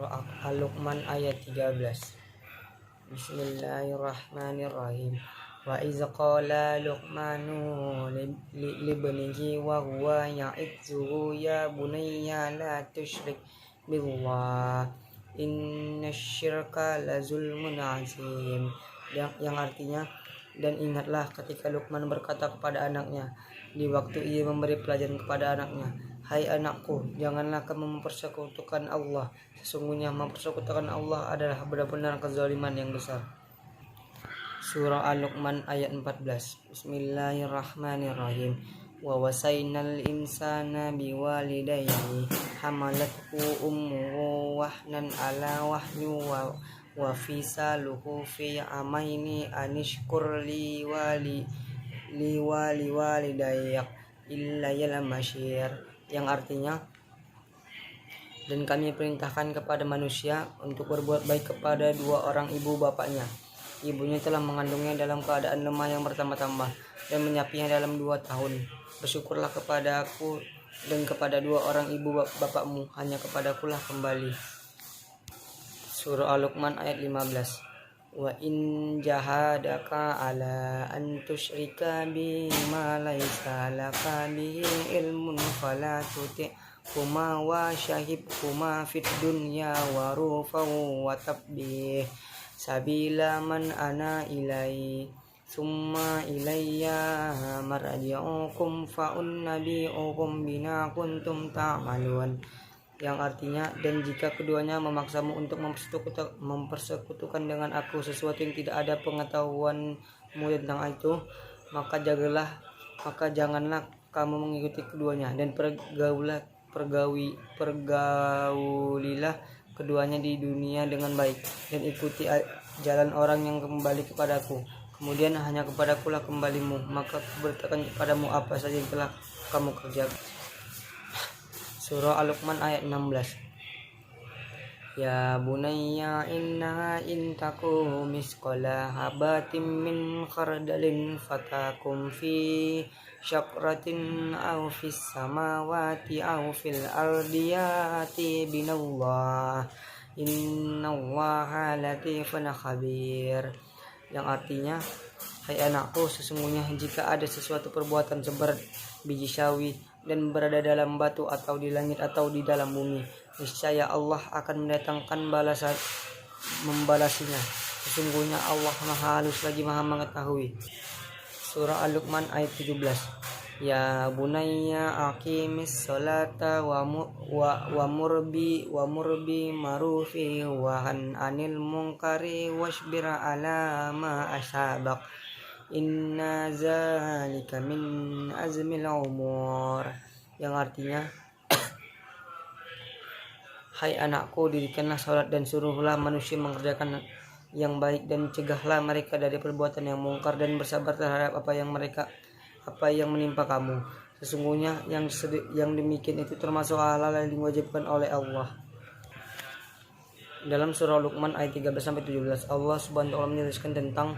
Surah Al-Luqman ayat 13. Bismillahirrahmanirrahim. Wa iz qala Luqmanu libnihi wa huwa ya'idzuhu ya bunayya la tusyrik billah innasyirka la zulmun azim. Yang artinya, dan ingatlah ketika Luqman berkata kepada anaknya di waktu ia memberi pelajaran kepada anaknya, hai anakku, janganlah kamu mempersekutukan Allah. Sesungguhnya mempersekutukan Allah adalah benar-benar kezaliman yang besar. Surah Al-Luqman ayat 14. Bismillahirrahmanirrahim. Wa wasainal insana biwalidayhi hamalathu ummuhu wahnan ala wahni wa fisaluhu fi amaini anishkur liwalidayyak illa yal masyir. Yang artinya, dan kami perintahkan kepada manusia untuk berbuat baik kepada dua orang ibu bapaknya. Ibunya telah mengandungnya dalam keadaan lemah yang bertambah-tambah dan menyapinya dalam 2 tahun. Bersyukurlah kepada aku dan kepada dua orang ibu bapakmu, hanya kepadakulah kembali. Surah Al-Luqman ayat 15. Wa in jahadaka ala an tusyrika bima laysa laka bihi ilmun fala tuti'huma wa syahibhuma fid dunya wa rufahu wa tabbih sabila man ana ilai summa ilayya marji'ukum fa unnabi'ukum bina kuntum ta'malun. Yang artinya, dan jika keduanya memaksamu untuk mempersekutukan dengan aku sesuatu yang tidak ada pengetahuanmu tentang itu, maka janganlah kamu mengikuti keduanya, dan pergaulilah keduanya di dunia dengan baik, dan ikuti jalan orang yang kembali kepadaku. Kemudian hanya kepadakulah kembalimu, maka kuberitakan kepadamu apa saja yang telah kamu kerjakan. Surah Al-Luqman ayat 16. Ya bunayya innaha in taku misqala habatin min khardalin fatakum fi syakratin aw fis samawati aw fil ardi yati binallah innallaha latifun khabir. Yang artinya, hai anakku, sesungguhnya jika ada sesuatu perbuatan seberat biji sawi dan berada dalam batu atau di langit atau di dalam bumi, niscaya Allah akan mendatangkan membalasinya. Sesungguhnya Allah Maha Halus lagi Maha Mengetahui. Surah Al-Luqman ayat 17. Ya bunayya aqimis sholata wa murbi marufi wa anil munkari wasbir ala ma asabak inna zalika min azmil umur. Yang artinya, hai anakku, dirikanlah salat dan suruhlah manusia mengerjakan yang baik dan cegahlah mereka dari perbuatan yang mungkar dan bersabar terhadap apa yang menimpa kamu. Sesungguhnya yang demikian itu termasuk hal-hal yang diwajibkan oleh Allah. Dalam surah Luqman ayat 13-17, Allah Subhanahu wa taala menjelaskan tentang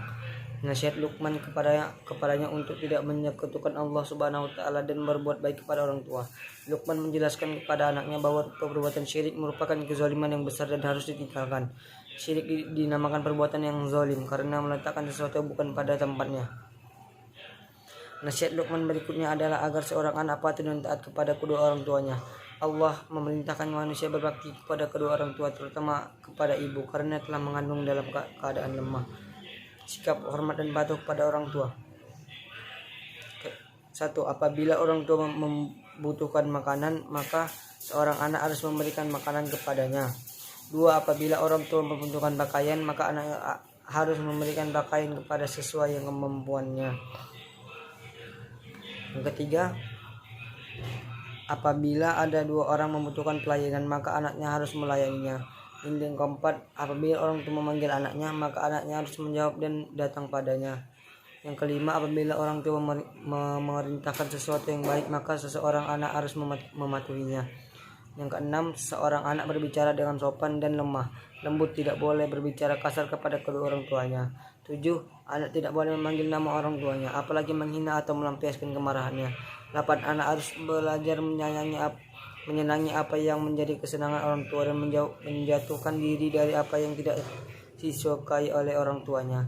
nasihat Luqman kepadanya untuk tidak menyekutukan Allah Subhanahu wa taala dan berbuat baik kepada orang tua. Luqman menjelaskan kepada anaknya bahwa perbuatan syirik merupakan kezaliman yang besar dan harus ditinggalkan. Syirik dinamakan perbuatan yang zalim karena meletakkan sesuatu bukan pada tempatnya. Nasihat Luqman berikutnya adalah agar seorang anak patuh dan taat kepada kedua orang tuanya. Allah memerintahkan manusia berbakti kepada kedua orang tua, terutama kepada ibu, karena telah mengandung dalam keadaan lemah. Sikap hormat dan patuh pada orang tua. 1. Apabila orang tua membutuhkan makanan, maka seorang anak harus memberikan makanan kepadanya. 2. Apabila orang tua membutuhkan pakaian, maka anak harus memberikan pakaian kepada sesuai yang kemampuannya. Yang ketiga, apabila ada 2 orang membutuhkan pelayanan, maka anaknya harus melayaninya. Yang keempat, apabila orang tua memanggil anaknya, maka anaknya harus menjawab dan datang padanya. Yang kelima, apabila orang tua memerintahkan sesuatu yang baik, maka seseorang anak harus mematuhinya. Yang keenam, seorang anak berbicara dengan sopan dan lemah lembut, tidak boleh berbicara kasar kepada kedua orang tuanya. 7. Anak tidak boleh memanggil nama orang tuanya, apalagi menghina atau melampiaskan kemarahannya. 8. Anak harus belajar menyayangi menyenangi apa yang menjadi kesenangan orang tua, dan menjatuhkan diri dari apa yang tidak disukai oleh orang tuanya.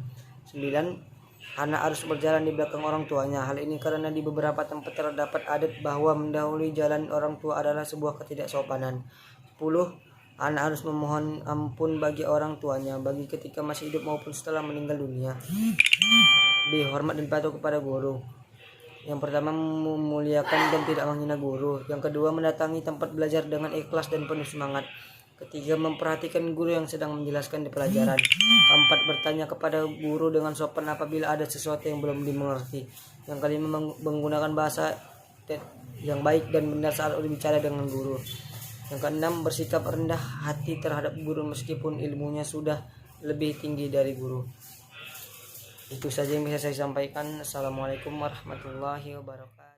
9. Anak harus berjalan di belakang orang tuanya. Hal ini karena di beberapa tempat terdapat adat bahwa mendahului jalan orang tua adalah sebuah ketidaksopanan. 10. Anak harus memohon ampun bagi orang tuanya, bagi ketika masih hidup maupun setelah meninggal dunia. B. Hormat dan patuh kepada guru. Yang pertama, memuliakan dan tidak menghina guru. Yang kedua, mendatangi tempat belajar dengan ikhlas dan penuh semangat. Ketiga, memperhatikan guru yang sedang menjelaskan di pelajaran. Keempat, bertanya kepada guru dengan sopan apabila ada sesuatu yang belum dimengerti. Yang kelima, menggunakan bahasa yang baik dan benar saat berbicara dengan guru. Yang keenam, bersikap rendah hati terhadap guru meskipun ilmunya sudah lebih tinggi dari guru. Itu saja yang bisa saya sampaikan. Assalamualaikum warahmatullahi wabarakatuh.